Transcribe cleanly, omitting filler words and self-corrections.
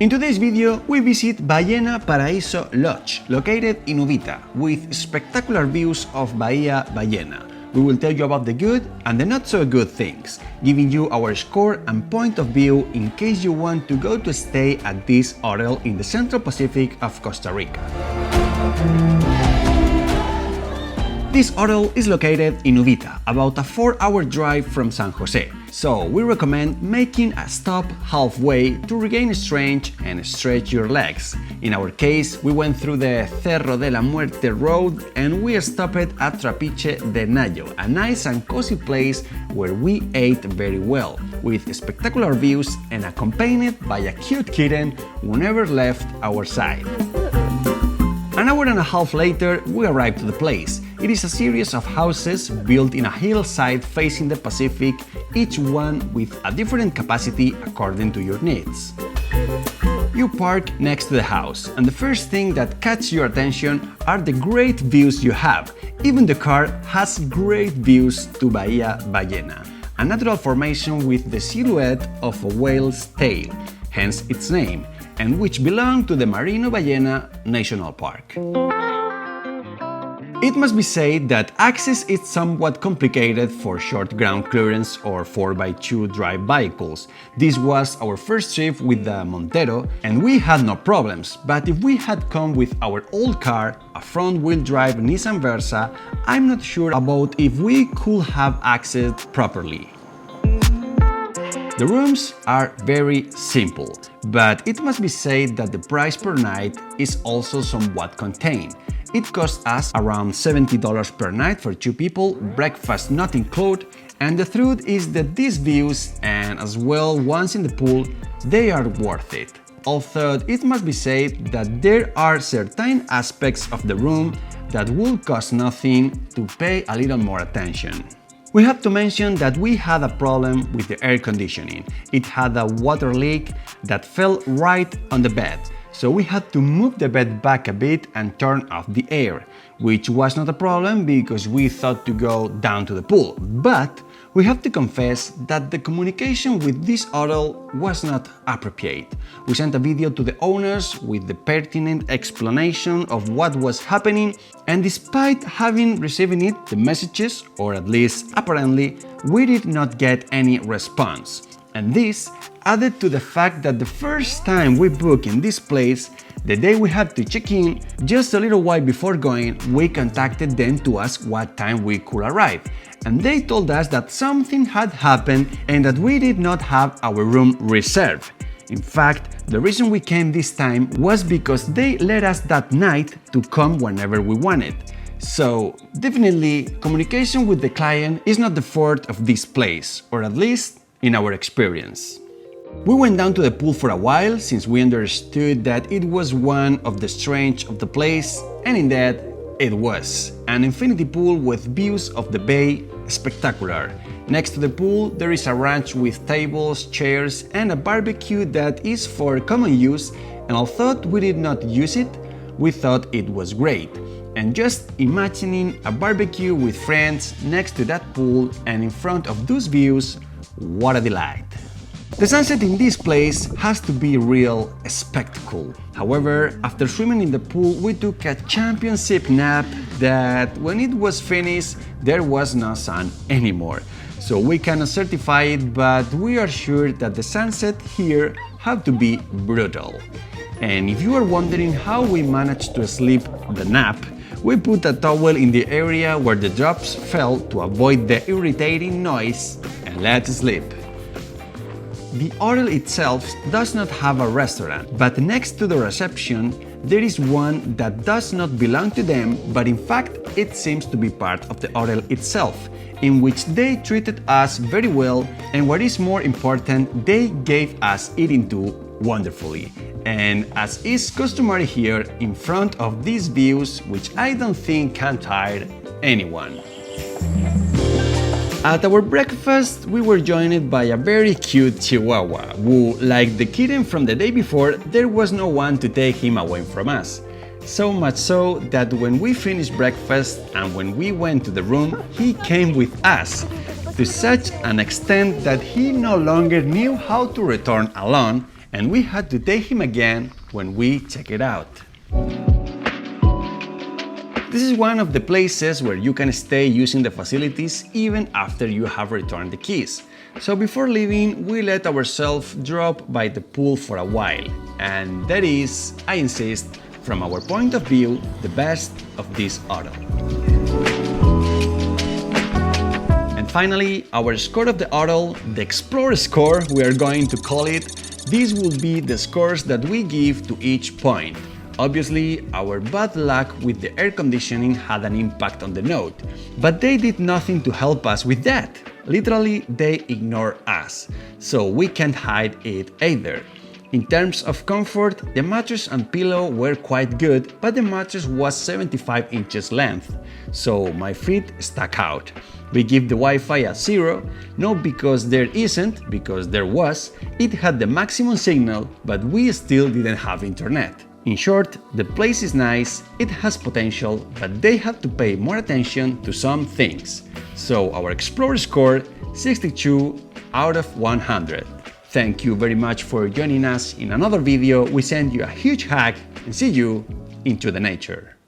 In today's video, we visit Ballena Paraíso Lodge, located in Uvita, with spectacular views of Bahia Ballena. We will tell you about the good and the not so good things, giving you our score and point of view in case you want to go to stay at this hotel in the Central Pacific of Costa Rica. This hotel is located in Uvita, about a 4-hour drive from San Jose, so we recommend making a stop halfway to regain strength and stretch your legs. In our case, we went through the Cerro de la Muerte road and we stopped at Trapiche de Nayo, a nice and cozy place where we ate very well, with spectacular views and accompanied by a cute kitten who never left our side. An hour and a half later, we arrived to the place. It is a series of houses built in a hillside facing the Pacific, each one with a different capacity according to your needs. You park next to the house, and the first thing that catches your attention are the great views you have. Even the car has great views to Bahia Ballena, a natural formation with the silhouette of a whale's tail, hence its name, and which belong to the Marino Ballena National Park. It must be said that access is somewhat complicated for short ground clearance or 4x2 drive vehicles. This was our first trip with the Montero and we had no problems, but if we had come with our old car, a front-wheel drive Nissan Versa, I'm not sure about if we could have accessed properly. The rooms are very simple, but it must be said that the price per night is also somewhat contained. It costs us around $70 per night for 2 people, breakfast not included, and the truth is that these views, and as well once in the pool, they are worth it. Although it must be said that there are certain aspects of the room that will cost nothing to pay a little more attention. We have to mention that we had a problem with the air conditioning. It had a water leak that fell right on the bed, so we had to move the bed back a bit and turn off the air, which was not a problem because we thought to go down to the pool. But we have to confess that the communication with this hotel was not appropriate. We sent a video to the owners with the pertinent explanation of what was happening, and despite having received it, the messages, or at least apparently, we did not get any response. And this added to the fact that the first time we booked in this place, the day we had to check in, just a little while before going, we contacted them to ask what time we could arrive. And they told us that something had happened and that we did not have our room reserved. In fact, the reason we came this time was because they let us that night to come whenever we wanted. So, definitely, communication with the client is not the fault of this place, or at least in our experience. We went down to the pool for a while since we understood that it was one of the strengths of the place, and indeed, it was. An infinity pool with views of the bay, spectacular. Next to the pool, there is a ranch with tables, chairs, and a barbecue that is for common use, and although we did not use it, we thought it was great. And just imagining a barbecue with friends next to that pool and in front of those views, what a delight! The sunset in this place has to be real spectacle. However, after swimming in the pool, we took a championship nap that when it was finished, there was no sun anymore. So we cannot certify it, but we are sure that the sunset here had to be brutal. And if you are wondering how we managed to sleep the nap, we put a towel in the area where the drops fell to avoid the irritating noise, and let's sleep. The hotel itself does not have a restaurant, but next to the reception there is one that does not belong to them, but in fact it seems to be part of the hotel itself, in which they treated us very well, and what is more important, they gave us eating too wonderfully. And as is customary here, in front of these views, which I don't think can tire anyone. At our breakfast, we were joined by a very cute Chihuahua, who, like the kitten from the day before, there was no one to take him away from us. So much so that when we finished breakfast and when we went to the room, he came with us, to such an extent that he no longer knew how to return alone, and we had to take him again when we check it out. This is one of the places where you can stay using the facilities even after you have returned the keys. So before leaving, we let ourselves drop by the pool for a while, and that is, I insist, from our point of view, the best of this auto. And finally, our score of the auto, the Explorer score we are going to call it. These will be the scores that we give to each point. Obviously, our bad luck with the air conditioning had an impact on the note, but they did nothing to help us with that. Literally, they ignore us, so we can't hide it either. In terms of comfort, the mattress and pillow were quite good, but the mattress was 75 inches length, so my feet stuck out. We give the Wi-Fi a 0, not because there isn't, because there was. It had the maximum signal, but we still didn't have internet. In short, the place is nice, it has potential, but they have to pay more attention to some things. So our Explorer scored 62 out of 100. Thank you very much for joining us in another video. We send you a huge hug and see you into the nature.